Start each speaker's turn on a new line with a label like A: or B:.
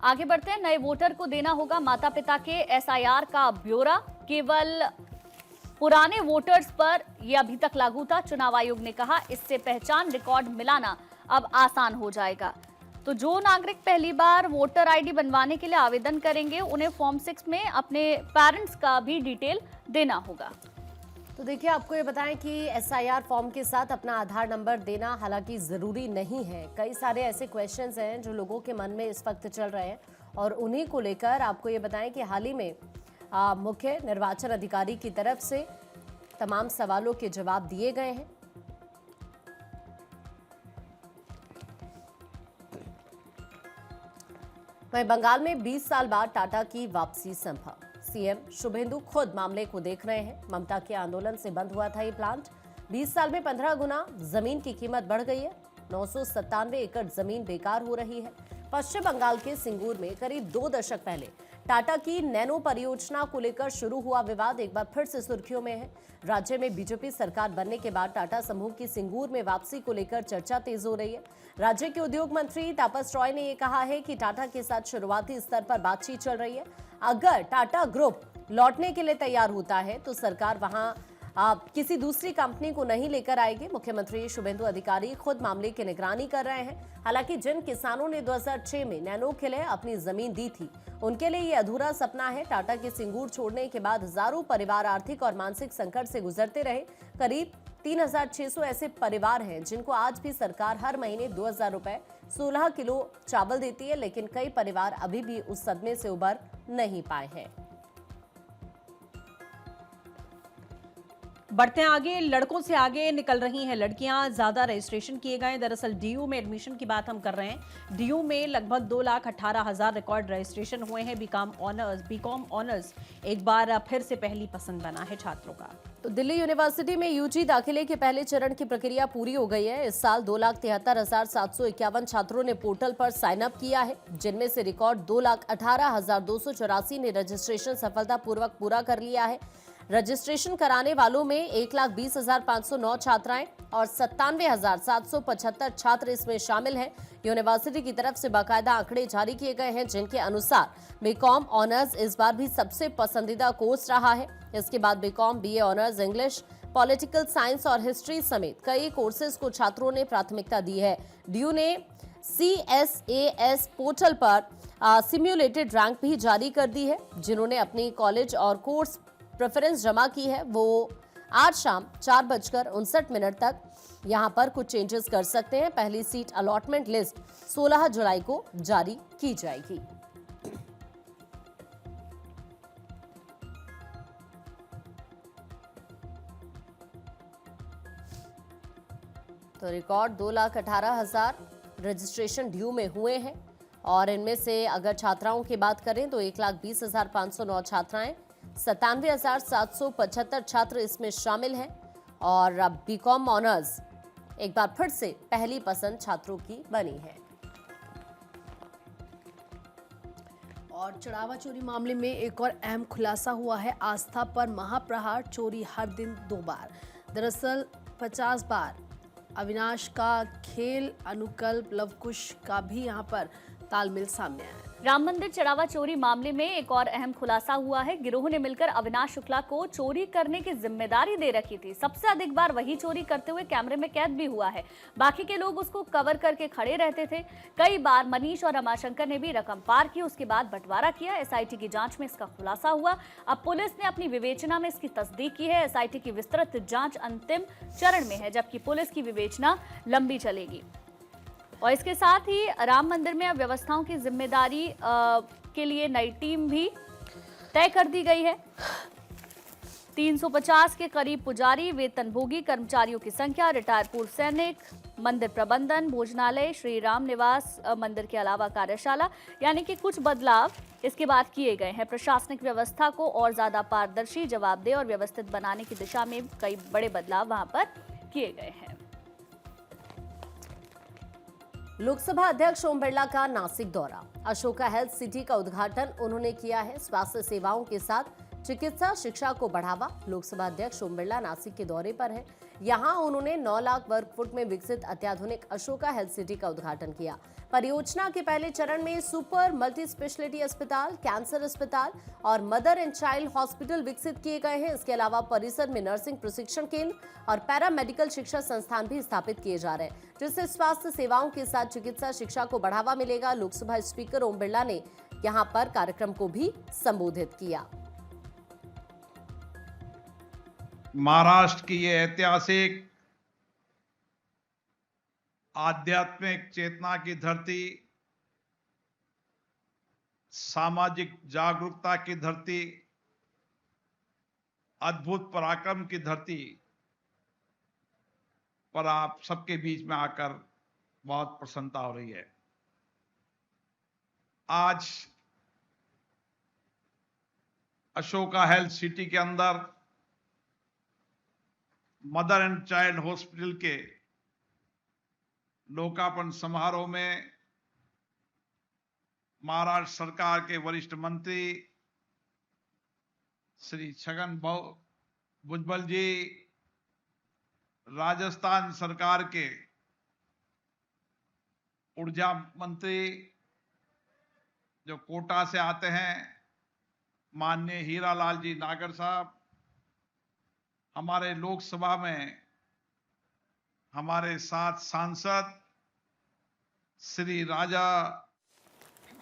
A: आगे बढ़ते हैं। नए वोटर को देना होगा माता पिता के एसआईआर का ब्यौरा। केवल पुराने वोटर्स पर यह अभी तक लागू था। चुनाव आयोग ने कहा इससे पहचान रिकॉर्ड मिलाना अब आसान हो जाएगा। तो जो नागरिक पहली बार वोटर आईडी बनवाने के लिए आवेदन करेंगे उन्हें फॉर्म 6 में अपने पेरेंट्स का भी डिटेल देना होगा।
B: तो देखिए, आपको ये बताएं कि एसआईआर फॉर्म के साथ अपना आधार नंबर देना हालांकि ज़रूरी नहीं है। कई सारे ऐसे क्वेश्चंस हैं जो लोगों के मन में इस वक्त चल रहे हैं और उन्हीं को लेकर आपको ये बताएं कि हाल ही में मुख्य निर्वाचन अधिकारी की तरफ से तमाम सवालों के जवाब दिए गए हैं। वहीं बंगाल में 20 साल बाद टाटा की वापसी संभव। सीएम शुभेंदु खुद मामले को देख रहे हैं। ममता के आंदोलन से बंद हुआ था ये प्लांट। 20 साल में 15 गुना जमीन की कीमत बढ़ गई है। 997 एकड़ जमीन बेकार हो रही है। पश्चिम बंगाल के सिंगूर में करीब 2 दशक पहले टाटा की नैनो परियोजना को लेकर शुरू हुआ विवाद एक बार फिर से सुर्खियों में है। राज्य में बीजेपी सरकार बनने के बाद टाटा समूह की सिंगूर में वापसी को लेकर चर्चा तेज हो रही है। राज्य के उद्योग मंत्री तापस रॉय ने यह कहा है कि टाटा के साथ शुरुआती स्तर पर बातचीत चल रही है। अगर टाटा ग्रुप लौटने के लिए तैयार होता है तो सरकार वहां किसी दूसरी कंपनी को नहीं लेकर आएगी। मुख्यमंत्री शुभेंदु अधिकारी खुद मामले की निगरानी कर रहे हैं। हालांकि जिन किसानों ने 2006 में नैनो के लिए अपनी जमीन दी थी उनके लिए ये अधूरा सपना है। टाटा के सिंगूर छोड़ने के बाद हजारों परिवार आर्थिक और मानसिक संकट से गुजरते रहे। करीब 3600 ऐसे परिवार हैं जिनको आज भी सरकार हर महीने 2000 रुपए 16 किलो चावल देती है, लेकिन कई परिवार अभी भी उस सदमे से उबर नहीं पाए हैं।
C: बढ़ते हैं आगे। लड़कों से आगे निकल रही हैं लड़कियां। ज्यादा रजिस्ट्रेशन किए गए। दरअसल डीयू में एडमिशन की बात हम कर रहे हैं। डीयू में लगभग 2,18,000 रिकॉर्ड रजिस्ट्रेशन हुए हैं। बीकॉम ऑनर्स एक बार फिर से पहली पसंद बना है छात्रों का।
B: तो दिल्ली यूनिवर्सिटी में यूजी दाखिले के पहले चरण की प्रक्रिया पूरी हो गई है। इस साल 2,73,751 छात्रों ने पोर्टल पर साइन अप किया है, जिनमें से रिकॉर्ड 2,18,284 ने रजिस्ट्रेशन सफलतापूर्वक पूरा कर लिया है। रजिस्ट्रेशन कराने वालों में 1,20,509 छात्राएं और 97,775 छात्र इसमें शामिल हैं। यूनिवर्सिटी की तरफ से बाकायदा आंकड़े जारी किए गए हैं, जिनके अनुसार बीकॉम ऑनर्स इस बार भी सबसे पसंदीदा कोर्स रहा है। इसके बाद BCom, BA honours, English, political science और हिस्ट्री समेत कई कोर्सेज को छात्रों ने प्राथमिकता दी है। डीयू ने CSAS पोर्टल पर सिम्युलेटेड रैंक भी जारी कर दी है। जिन्होंने अपनी कॉलेज और कोर्स प्रेफरेंस जमा की है वो आज शाम 4:59 तक यहां पर कुछ चेंजेस कर सकते हैं। पहली सीट अलॉटमेंट लिस्ट 16 जुलाई को जारी की जाएगी। तो रिकॉर्ड 2,18,000 रजिस्ट्रेशन ड्यू में हुए हैं और इनमें से अगर छात्राओं की बात करें तो 1,20,509 छात्राएं, 97,775 छात्र इसमें शामिल हैं और बीकॉम ऑनर्स एक बार फिर से पहली पसंद छात्रों की बनी है।
D: और चढ़ावा चोरी मामले में एक और अहम खुलासा हुआ है। आस्था पर महाप्रहार, चोरी हर दिन 2 बार। दरअसल 50 बार अविनाश का खेल, अनुकल्प, लवकुश का भी यहां पर तालमेल सामने आया है।
A: राम मंदिर चढ़ावा चोरी मामले में एक और अहम खुलासा हुआ है। गिरोह ने मिलकर अविनाश शुक्ला को चोरी करने की जिम्मेदारी दे रखी थी। सबसे अधिक बार वही चोरी करते हुए कैमरे में कैद भी हुआ है। बाकी के लोग उसको कवर करके खड़े रहते थे। कई बार मनीष और रमाशंकर ने भी रकम पार की, उसके बाद बंटवारा किया। एसआईटी की जांच में इसका खुलासा हुआ। अब पुलिस ने अपनी विवेचना में इसकी तस्दीक की है। एसआईटी की विस्तृत जांच अंतिम चरण में है, जबकि पुलिस की विवेचना लंबी चलेगी। और इसके साथ ही राम मंदिर में अब व्यवस्थाओं की जिम्मेदारी के लिए नई टीम भी तय कर दी गई है। 350 के करीब पुजारी, वेतनभोगी कर्मचारियों की संख्या, रिटायर्ड पूर्व सैनिक, मंदिर प्रबंधन, भोजनालय, श्री राम निवास मंदिर के अलावा कार्यशाला, यानी कि कुछ बदलाव इसके बाद किए गए हैं। प्रशासनिक व्यवस्था को और ज्यादा पारदर्शी, जवाबदेह और व्यवस्थित बनाने की दिशा में कई बड़े बदलाव वहां पर किए गए हैं।
B: लोकसभा अध्यक्ष ओम बिरला का नासिक दौरा। अशोका हेल्थ सिटी का उद्घाटन उन्होंने किया है। स्वास्थ्य सेवाओं के साथ चिकित्सा शिक्षा को बढ़ावा। लोकसभा अध्यक्ष ओम बिरला नासिक के दौरे पर हैं। यहां उन्होंने 9 लाख वर्ग फुट में विकसित अत्याधुनिक अशोका हेल्थ सिटी का उद्घाटन किया। परियोजना के पहले चरण में सुपर मल्टी स्पेशलिटी अस्पताल, कैंसर अस्पताल और मदर एंड चाइल्ड हॉस्पिटल विकसित किए गए हैं। इसके अलावा परिसर में नर्सिंग प्रशिक्षण केंद्र और पैरामेडिकल शिक्षा संस्थान भी स्थापित किए जा रहे हैं, जिससे स्वास्थ्य सेवाओं के साथ चिकित्सा शिक्षा को बढ़ावा मिलेगा। लोकसभा स्पीकर ओम बिरला ने यहां पर कार्यक्रम को भी संबोधित किया।
E: महाराष्ट्र की ये ऐतिहासिक आध्यात्मिक चेतना की धरती, सामाजिक जागरूकता की धरती, अद्भुत पराक्रम की धरती पर आप सबके बीच में आकर बहुत प्रसन्नता हो रही है। आज अशोका हेल्थ सिटी के अंदर मदर एंड चाइल्ड हॉस्पिटल के लोकार्पण समारोह में महाराष्ट्र सरकार के वरिष्ठ मंत्री श्री छगन भुजबल जी, राजस्थान सरकार के ऊर्जा मंत्री जो कोटा से आते हैं, माननीय हीरालाल जी नागर साहब, हमारे लोकसभा में हमारे साथ सांसद श्री राजा